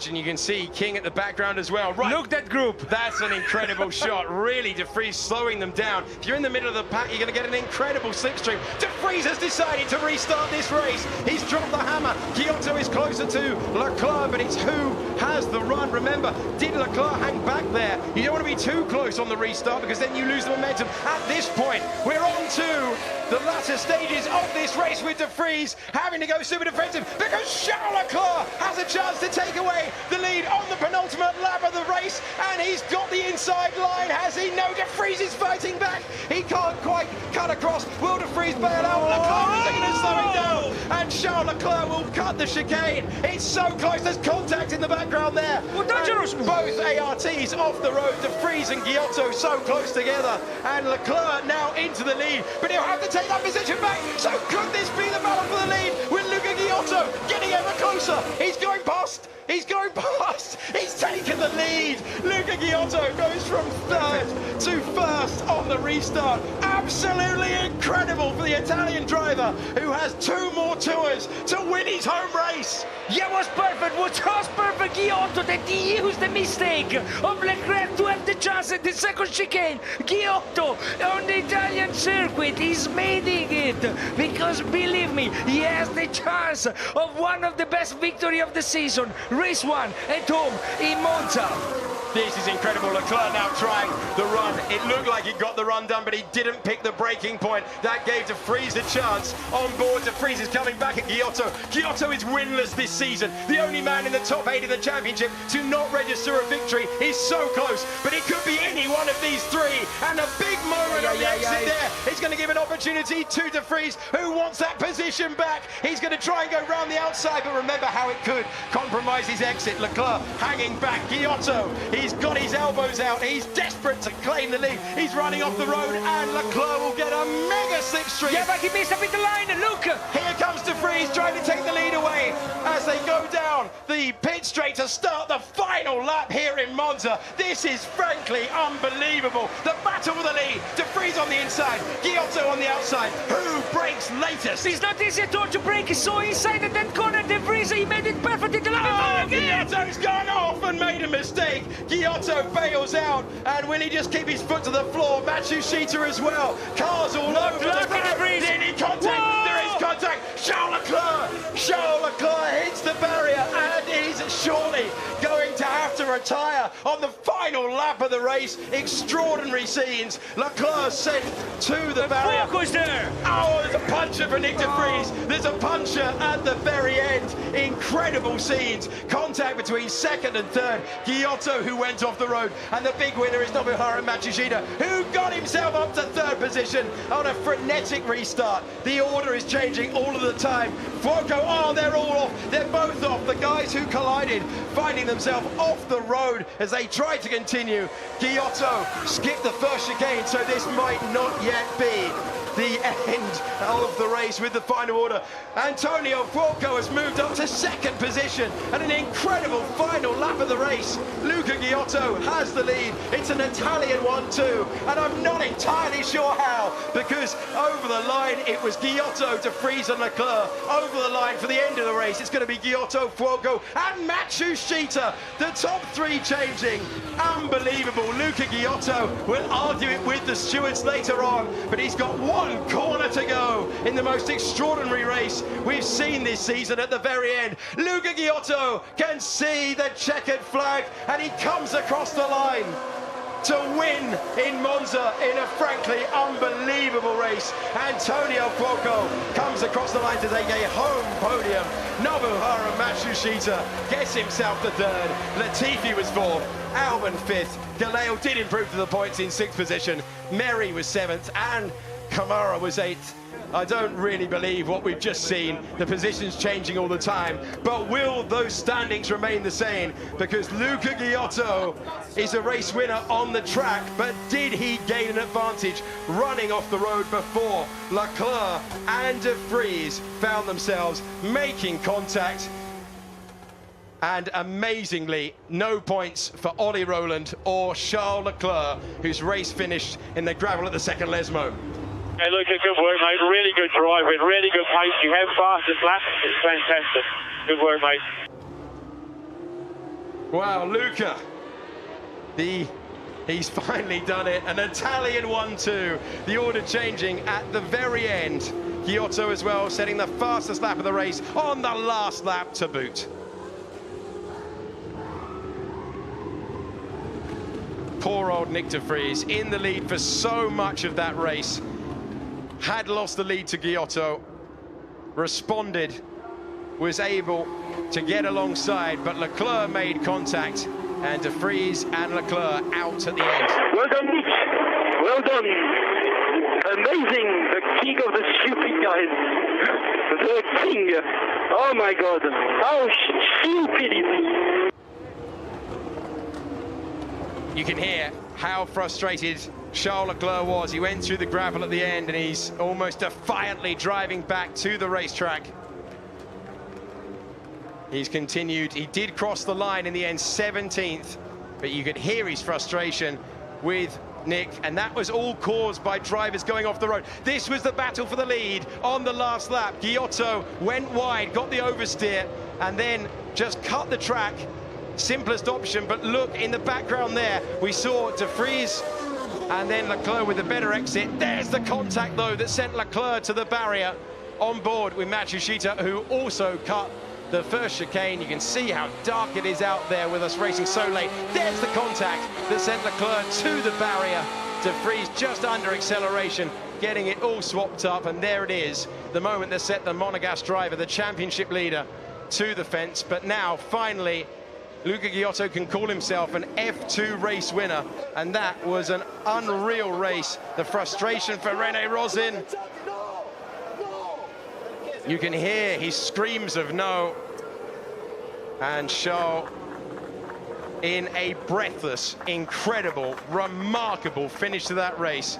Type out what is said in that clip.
And you can see King at the background as well. Right. Look that group. That's an incredible shot. Really, De Vries slowing them down. If you're in the middle of the pack, you're going to get an incredible slipstream. De Vries has decided to restart this race. He's dropped the hammer. Ghiotto is closer to Leclerc, but it's who has the run. Remember, did Leclerc hang back there? You don't want to be too close on the restart because then you lose the momentum. At this point, we're on to the latter stages of this race with De Vries having to go super defensive because Charles Leclerc has a chance to take away the lead on the penultimate lap of the race, and he's got the inside line, has he? No, De Vries is fighting back. He can't quite cut across. Will De Vries bail out? Leclerc is going to slow him down, and Charles Leclerc will cut the chicane. It's so close. There's contact in the background there. Well, dangerous. Both ARTs off the road. De Vries and Ghiotto so close together, and Leclerc now into the lead, but he'll have to take that position back. So could this be the battle for the lead with Luca Ghiotto getting ever closer? He's going past. He's going past. He's taken the lead. Luca Ghiotto goes from third to first on the restart. Absolutely incredible for the Italian driver who has 2 more tours to win his home race. Yeah, was perfect. Was just perfect. Ghiotto that he used the mistake of Leclerc to have the chance at the second chicane. Ghiotto on the Italian circuit is making it because believe me, he has the chance of one of the best victory of the season. Race 1 at home in Monza. This is incredible. Leclerc now trying the run. It looked like he got the run done, but he didn't pick the breaking point. That gave De Vries a chance. On board, De Vries is coming back at Ghiotto. Ghiotto is winless this season. The only man in the top 8 in the championship to not register a victory. He's so close, but it could be any one of these 3. And a big moment on the exit there. It's going to give an opportunity to De Vries, who wants that position back. He's going to try and go round the outside, but remember how it could compromise his exit. Leclerc hanging back. Ghiotto, he's got his elbows out. He's desperate to claim the lead. He's running off the road, and Leclerc will get a mega slipstream. Yeah, but he missed a bit the line. Look! Here comes De Vries trying to take the lead away as they go down the pit straight to start the final lap here in Monza. This is frankly unbelievable. The battle for the lead. De Vries on the inside, Ghiotto on the outside. Who breaks latest? It's not easy at all to break. So inside at that corner, De Vries, he made it perfect in the line. Ghiotto's gone off and made a mistake. Ghiotto bails out, and will he just keep his foot to the floor? Matsushita as well. Cars all over. De Vries. Any contact? Whoa! There is contact. Charles Leclerc hits the barrier and is surely going to have to retire on the final lap of the race. Extraordinary scenes. Leclerc sent to the barrier. Focus there. Oh, there's a puncher for Nick De Vries. There's a puncher at the very end. Incredible scenes. Contact between second and third. Ghiotto, who went off the road, and the big winner is Nobuharu Matsushita, who got himself up to third position on a frenetic restart. The order is changing all of the time. Fuoco, oh, they're all off. They're both off. The guys who collided finding themselves off the road as they try to continue. Ghiotto skipped the first chicane, so this might not yet be the end of the race with the final order. Antonio Fuoco has moved up to second position and an incredible final lap of the race. Luca Ghiotto has the lead. It's an Italian one too, and I'm not entirely sure how, because over the line it was Ghiotto, De Vries and Leclerc. Over the line for the end of the race, it's going to be Ghiotto, Fuoco and Matsushita. The top 3 changing. Unbelievable. Luca Ghiotto will argue it with the stewards later on, but he's got one corner to go in the most extraordinary race we've seen this season at the very end. Luca Ghiotto can see the checkered flag, and he comes across the line to win in Monza in a frankly unbelievable race. Antonio Fuoco comes across the line to take a home podium. Nobuharu Matsushita gets himself the third. Latifi was fourth. Albon fifth. Galeo did improve to the points in 6th position. Merry was 7th, and Kamara was 8th. I don't really believe what we've just seen. The position's changing all the time. But will those standings remain the same? Because Luca Ghiotto is a race winner on the track, but did he gain an advantage running off the road before Leclerc and De Vries found themselves making contact? And amazingly, no points for Ollie Rowland or Charles Leclerc, whose race finished in the gravel at the second Lesmo. Hey, Luca, good work, mate. Really good driving, really good pace. You have fastest lap. It's fantastic. Good work, mate. Wow, Luca, he's finally done it. An Italian 1-2. The order changing at the very end. Ghiotto as well, setting the fastest lap of the race on the last lap to boot. Poor old Nick de Vries in the lead for so much of that race. Had lost the lead to Ghiotto, responded, was able to get alongside, but Leclerc made contact, and de Vries and Leclerc out at the end. Well done, Nick. Well done. Amazing. The king of the stupid guys. The king. Oh my God. How stupid is he? You can hear how frustrated Charles Leclerc was. He went through the gravel at the end, and he's almost defiantly driving back to the racetrack. He's continued. He did cross the line in the end, 17th, but you could hear his frustration with Nick, and that was all caused by drivers going off the road. This was the battle for the lead on the last lap. Ghiotto went wide, got the oversteer, and then just cut the track. Simplest option, but look in the background there, we saw de Vries and then Leclerc with a better exit. There's the contact though that sent Leclerc to the barrier, on board with Matsushita, who also cut the first chicane. You can see how dark it is out there with us racing so late. There's the contact that sent Leclerc to the barrier. De Vries just under acceleration, getting it all swapped up, and there it is, the moment that set the Monegasque driver, the championship leader, to the fence. But now, finally, Luca Ghiotto can call himself an F2 race winner, and that was an unreal race. The frustration for René Rosin. You can hear his screams of no. And Charles, in a breathless, incredible, remarkable finish to that race,